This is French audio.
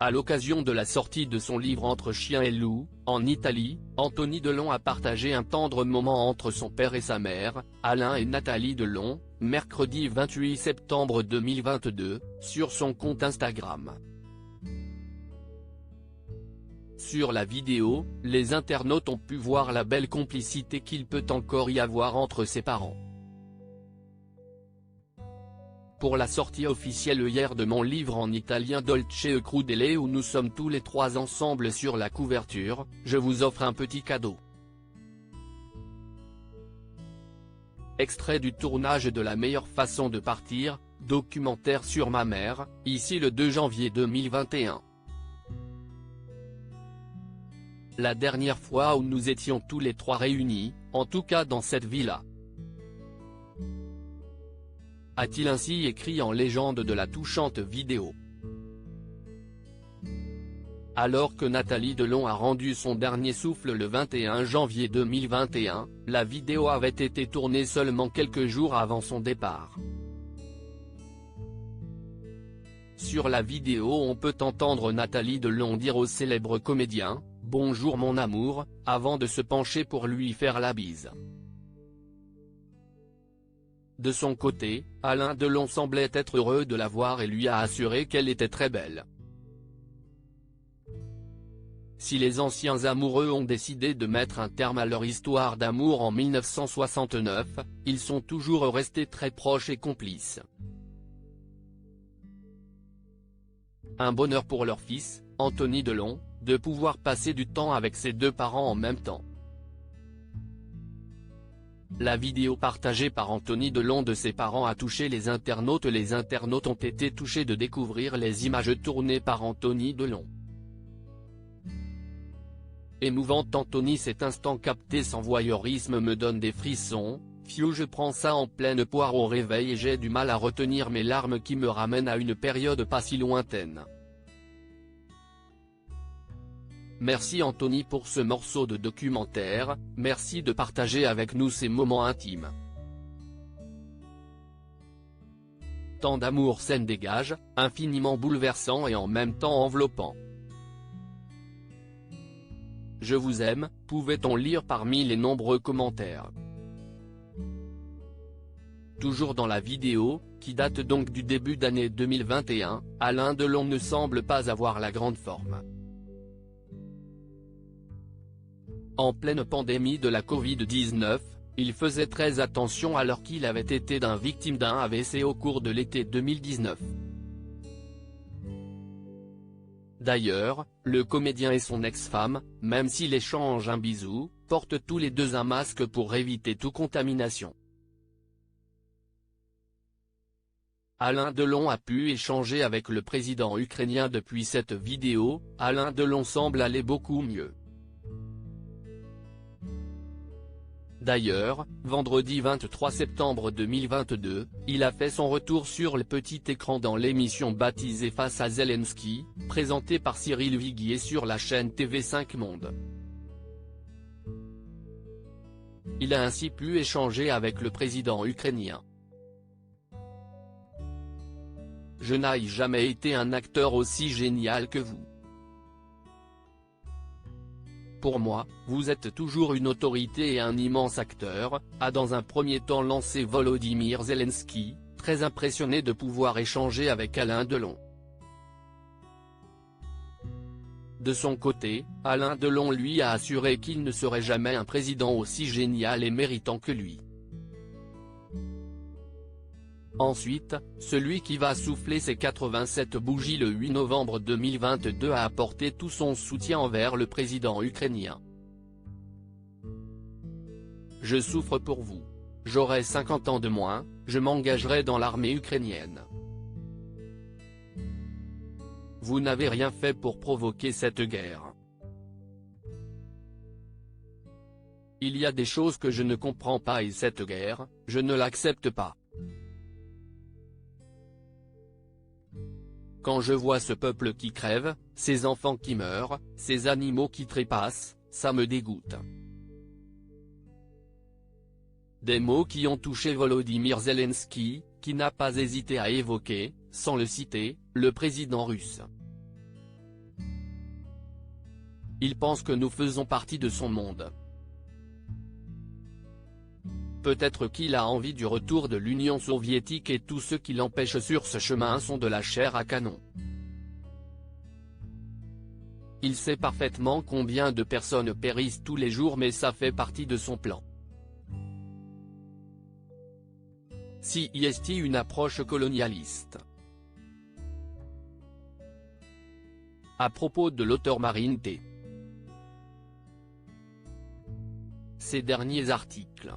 À l'occasion de la sortie de son livre Entre chien et loup, en Italie, Anthony Delon a partagé un tendre moment entre son père et sa mère, Alain et Nathalie Delon, mercredi 28 septembre 2022, sur son compte Instagram. Sur la vidéo, les internautes ont pu voir la belle complicité qu'il peut encore y avoir entre ses parents. Pour la sortie officielle hier de mon livre en italien Dolce e Crudele, où nous sommes tous les trois ensemble sur la couverture, je vous offre un petit cadeau. Extrait du tournage de La meilleure façon de partir, documentaire sur ma mère, ici le 2 janvier 2021. La dernière fois où nous étions tous les trois réunis, en tout cas dans cette villa. A-t-il ainsi écrit en légende de la touchante vidéo. Alors que Nathalie Delon a rendu son dernier souffle le 21 janvier 2021, la vidéo avait été tournée seulement quelques jours avant son départ. Sur la vidéo on peut entendre Nathalie Delon dire au célèbre comédien « Bonjour mon amour », avant de se pencher pour lui faire la bise. De son côté, Alain Delon semblait être heureux de la voir et lui a assuré qu'elle était très belle. Si les anciens amoureux ont décidé de mettre un terme à leur histoire d'amour en 1969, ils sont toujours restés très proches et complices. Un bonheur pour leur fils, Anthony Delon, de pouvoir passer du temps avec ses deux parents en même temps. La vidéo partagée par Anthony Delon de ses parents a touché les internautes. Les internautes ont été touchés de découvrir les images tournées par Anthony Delon. Émouvant Anthony, cet instant capté sans voyeurisme me donne des frissons, fiou je prends ça en pleine poire au réveil et j'ai du mal à retenir mes larmes qui me ramènent à une période pas si lointaine. Merci Anthony pour ce morceau de documentaire, merci de partager avec nous ces moments intimes. Tant d'amour s'en dégage, infiniment bouleversant et en même temps enveloppant. Je vous aime, pouvait-on lire parmi les nombreux commentaires. Toujours dans la vidéo, qui date donc du début d'année 2021, Alain Delon ne semble pas avoir la grande forme. En pleine pandémie de la Covid-19, il faisait très attention alors qu'il avait été victime d'un AVC au cours de l'été 2019. D'ailleurs, le comédien et son ex-femme, même s'ils échangent un bisou, portent tous les deux un masque pour éviter toute contamination. Alain Delon a pu échanger avec le président ukrainien depuis cette vidéo. Alain Delon semble aller beaucoup mieux. D'ailleurs, vendredi 23 septembre 2022, il a fait son retour sur le petit écran dans l'émission baptisée Face à Zelensky, présentée par Cyril Viguier sur la chaîne TV5 Monde. Il a ainsi pu échanger avec le président ukrainien. Je n'ai jamais été un acteur aussi génial que vous. Pour moi, vous êtes toujours une autorité et un immense acteur, a dans un premier temps lancé Volodymyr Zelensky, très impressionné de pouvoir échanger avec Alain Delon. De son côté, Alain Delon lui a assuré qu'il ne serait jamais un président aussi génial et méritant que lui. Ensuite, celui qui va souffler ses 87 bougies le 8 novembre 2022 a apporté tout son soutien envers le président ukrainien. Je souffre pour vous. J'aurai 50 ans de moins, je m'engagerai dans l'armée ukrainienne. Vous n'avez rien fait pour provoquer cette guerre. Il y a des choses que je ne comprends pas et cette guerre, je ne l'accepte pas. Quand je vois ce peuple qui crève, ces enfants qui meurent, ces animaux qui trépassent, ça me dégoûte. Des mots qui ont touché Volodymyr Zelensky, qui n'a pas hésité à évoquer, sans le citer, le président russe. Il pense que nous faisons partie de son monde. Peut-être qu'il a envie du retour de l'Union soviétique et tous ceux qui l'empêchent sur ce chemin sont de la chair à canon. Il sait parfaitement combien de personnes périssent tous les jours, mais ça fait partie de son plan. Si est une approche colonialiste. À propos de l'auteur Marine T. Ces derniers articles.